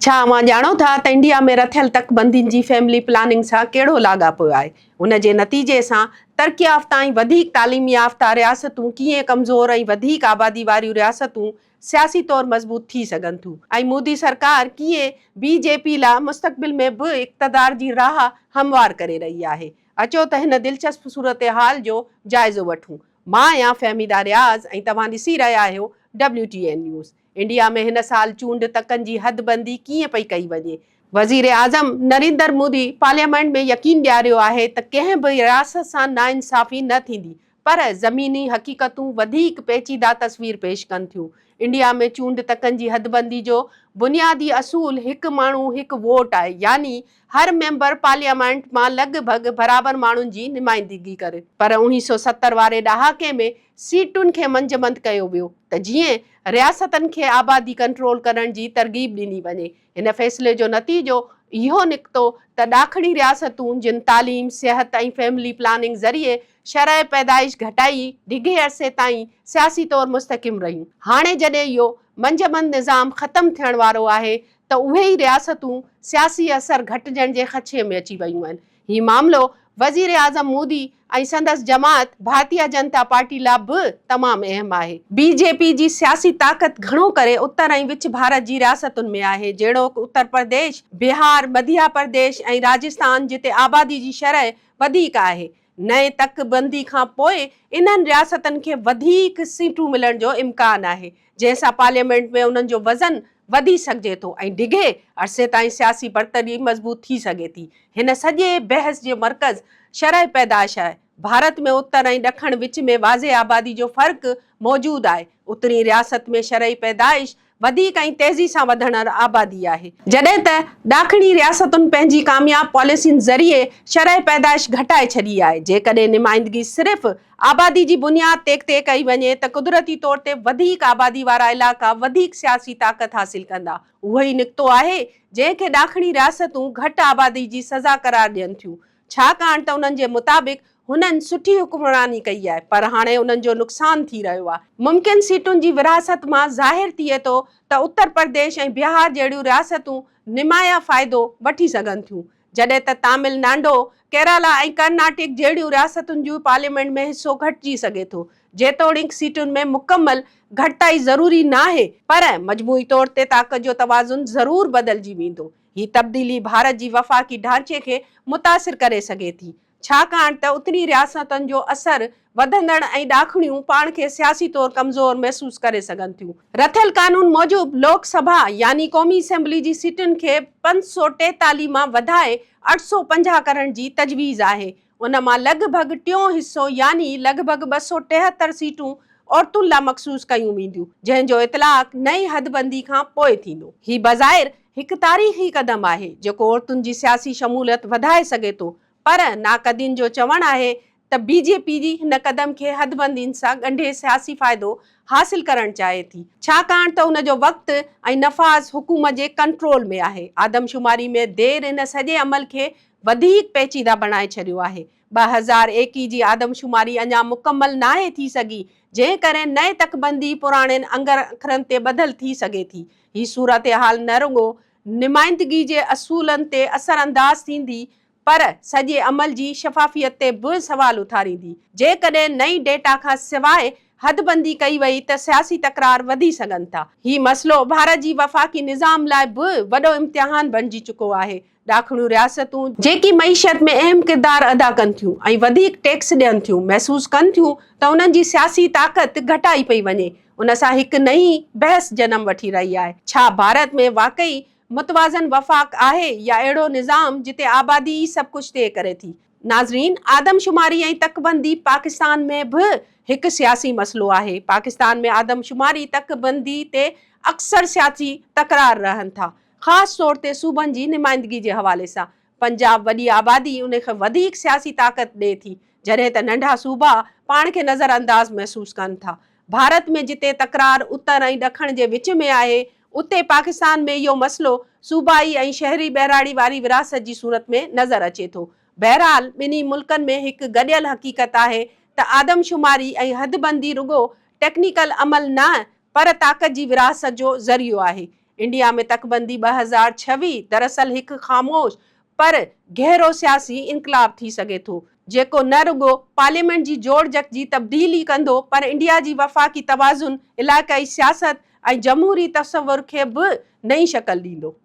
छा मां ॼाणो था त इंडिया में रथियल तकबंदियुनि जी फैमिली प्लानिंग सां कहिड़ो लाॻापो आहे। उन जे नतीजे सां तरक़ी याफ़्ता ऐं वधीक तालीमी याफ़्ता रियासतूं कीअं कमज़ोर ऐं वधीक आबादी वारियूं रियासतूं सियासी तौर मज़बूत थी सघनि थियूं ऐं मोदी सरकार कीअं BJP लाइ मुस्तक़बिल में बि इक़्तिदार जी राह हमवार करे रही आहे। अचो त हिन दिलचस्प सूरत हाल जो जाइज़ो वठूं। मां आहियां फ़हमीदा रियाज़ ऐं तव्हां ॾिसी रहिया आहियो WTN न्यूज़। इंडिया में हिन साल चूंड तकनि जी हदबंदी कीअं पई कई वञे। वज़ीर आज़म नरेंद्र मोदी पार्लियामेंट में यकीन ॾियारियो आहे त कंहिं बि रियासत सां नाइंसाफ़ी न थींदी, पर ज़मीनी हक़ीक़तूं वधीक पेचीदा तस्वीर पेश कनि थियूं। इंडिया में चूंड तकनि जी हदबंदी जो बुनियादी असूल हिकु माण्हू हिकु वोट आहे, यानी हर मेंबर पार्लियामेंट मां लॻभॻि बराबरि माण्हुनि जी नुमाइंदगी करे। पर 1970 वारे ॾहाके में सीटुनि खे मंजमंद कयो वियो त जीअं रियासतनि खे आबादी कंट्रोल करण जी तरगीब ॾिनी वञे। हिन फ़ैसिले जो नतीजो इहो निकितो त ॾाखिणी रियासतूं जिन तालीम, सिहत ऐं फैमिली प्लानिंग ज़रिए शरह पैदाइश घटाई, डिघे अरसे ताईं सियासी तौर मुस्तक़िम रहियूं। हाणे जॾहिं इहो मंजमंद निज़ाम ख़तमु थियण वारो आहे त उहे ई रियासतूं सियासी असर घटिजण जे ख़दशे में अची वियूं आहिनि। हीउ मामिलो वज़ीर आज़म मोदी ऐं संदसि जमात भारतीय जनता पार्टी लाइ बि तमामु अहम आहे। BJP जी सियासी ताक़त घणो करे उत्तर ऐं विच भारत जी रियासतुनि में आहे, जहिड़ोकि उत्तर प्रदेश, बिहार, मध्य प्रदेश ऐं राजस्थान, जिते आबादी जी शरह वधीक आहे। नए तकबंदी खां पोइ इन्हनि रियासतनि खे वधीक सीटूं मिलण जो इम्कान आहे, जंहिंसां पार्लियामेंट में उन्हनि जो वज़न वधी सघिजे थो ऐं डिघे अरसे ताईं सियासी बरतरी मज़बूत थी सघे थी। हिन सॼे बहस जो मर्कज़ शरह पैदाइश आहे। भारत में उत्तर ऐं ॾखण विच में वाज़े आबादी जो फ़र्क़ु मौजूदु आहे। उत्तरी रियासत में शरह पैदाइश वधीक ऐं तेज़ी सां वधंदड़ आबादी आहे, जॾहिं त ॾाखिणी रियासतुनि पंहिंजी कामयाब पॉलिसियुनि ज़रिए शरह पैदाइश घटाए छॾी आहे। जेकॾहिं नुमाइंदगी सिर्फ़ आबादी जी बुनियाद ते कई वञे त कुदरती तौर ते वधीक आबादी वारा इलाइक़ा वधीक सियासी ताक़त हासिल कंदा। उहो ई निकितो आहे जंहिंखे ॾाखिणी रियासतूं घटि आबादी जी सज़ा करार ॾियनि थियूं, छाकाणि त उन्हनि जे मुताबिक़ हुननि सुठी हुक्मरानी कई आहे, पर हाणे उन्हनि जो नुक़सान थी रहियो आहे। मुमकिन सीटुनि जी विरासत मां ज़ाहिर थिए थो त उत्तर प्रदेश ऐं बिहार जहिड़ियूं रियासतूं निमाया फ़ाइदो वठी सघनि थियूं, जॾहिं त तमिलनाडु, केरला ऐं कर्नाटक जहिड़ियूं रियासतुनि जो पार्लियामेंट में हिसो घटिजी सघे थो। जेतोणीकि सीटुनि में मुकमल घटिताई ज़रूरी न आहे, पर मजमूई तौर ते ताक़त जो तवाज़ुन ज़रूर बदिलजी वेंदो। हीअ तब्दीली भारत जी वफ़ाक़ी ढांचे खे मुतासिर करे सघे थी, छाकाणि त उत्तरी रियासतुनि जो असर वधंदड़ ऐं ॾाखिणियूं पाण खे सियासी तौर कमज़ोर महसूस करे सघनि थियूं। रथियल कानून मूजिबि लोकसभा यानी क़ौमी असेंबली जी सीटुनि खे 543 मां वधाए 850 करण जी तजवीज़ आहे। उन मां लॻभॻि टियों हिसो यानी लॻभॻि 273 सीटूं औरतुनि लाइ मख़सूस कयूं वेंदियूं, जंहिंजो इतलाक़ नई हदबंदी खां पोइ थींदो। हीउ बज़ाहिर हिकु तारीख़ी क़दम आहे जेको औरतुनि जी सियासी शमूलियत वधाए सघे थो, पर नाक़दीन जो चवणु आहे त BJP जी हिन क़दम खे हदबंदियुनि सां ॻंढे सियासी फ़ाइदो हासिल करणु चाहे थी, छाकाणि त उन जो वक़्तु ऐं नफ़ाज़ हुकूमत जे कंट्रोल में आहे। आदमशुमारी में देरि इन सॼे अमल खे वधीक पेचीदा बणाए छॾियो आहे। 2021 जी आदमशुमारी अञा मुकमल नाहे थी सघी, जंहिं करे नए तकबंदी पुराणनि अखरनि ते बदल थी सघे थी। हीअ सूरत हाल न रुॻो नुमाइंदगी जे असूलनि ते असरअंदाज़ थींदी, पर सॼे अमल जी शफ़ाफ़ियत ते बि सवाल उथारींदी। जेकॾहिं नई डेटा खां सवाइ हदबंदी कई वई त सियासी तकरार वधी सघनि था। हीउ मसइलो भारत जी वफ़ाक़ी निज़ाम लाइ बि वॾो इम्तिहान बणिजी चुको आहे। ॾाखिणियूं रियासतूं जेकी मईशत में अहम किरदारु अदा कनि थियूं ऐं वधीक टैक्स ॾियनि थियूं, महसूस कनि थियूं त उन्हनि जी सियासी ताक़त घटाई पई वञे। उन सां हिकु नई बहस जनम वठी रही आहे। छा भारत में वाक़ई मुतवाज़न वफ़ाक़ आहे या अहिड़ो निज़ाम जिते आबादी ई सभु कुझु तय करे थी? नाज़रीन, आदमशुमारी ऐं तकबंदी पाकिस्तान में बि हिकु सियासी मसइलो आहे। पाकिस्तान में आदमशुमारी तकबंदी ते अक्सर सियासी तकरार रहनि था, ख़ासि तौर ते सूबनि जी नुमाइंदगी जे हवाले सां। पंजाब वॾी आबादी उन खे वधीक सियासी ताक़त ॾिए थी, जॾहिं त नंढा सूबा पाण खे नज़रअंदाज़ महसूस कनि था। भारत में जिते तकरार उत्तर ऐं ॾखण जे विच में आहे, उते पाकिस्तान में इहो मसइलो सूबाई ऐं शहरी बहिराड़ी वारी विरासत जी सूरत में नज़र अचे थो। बहरहाल, ॿिन्ही मुल्कनि में हिकु गॾियल हक़ीक़त आहे त आदमशुमारी ऐं हदबंदी रुॻो टेक्निकल अमल न, पर ताक़त जी विरासत जो ज़रियो आहे। इंडिया में तकबंदी 2026 दरअसल हिकु ख़ामोश पर गहरो सियासी इनकलाब थी सघे थो, जेको न रुगो पार्लियामेंट जी जोड़जक जी तब्दीली कंदो पर इंडिया जी वफ़ाक़ी तवाज़ुन, इलाक़ाई सियासत ऐं जमहूरी तसवुर खे बि नई शक्ल ॾींदो।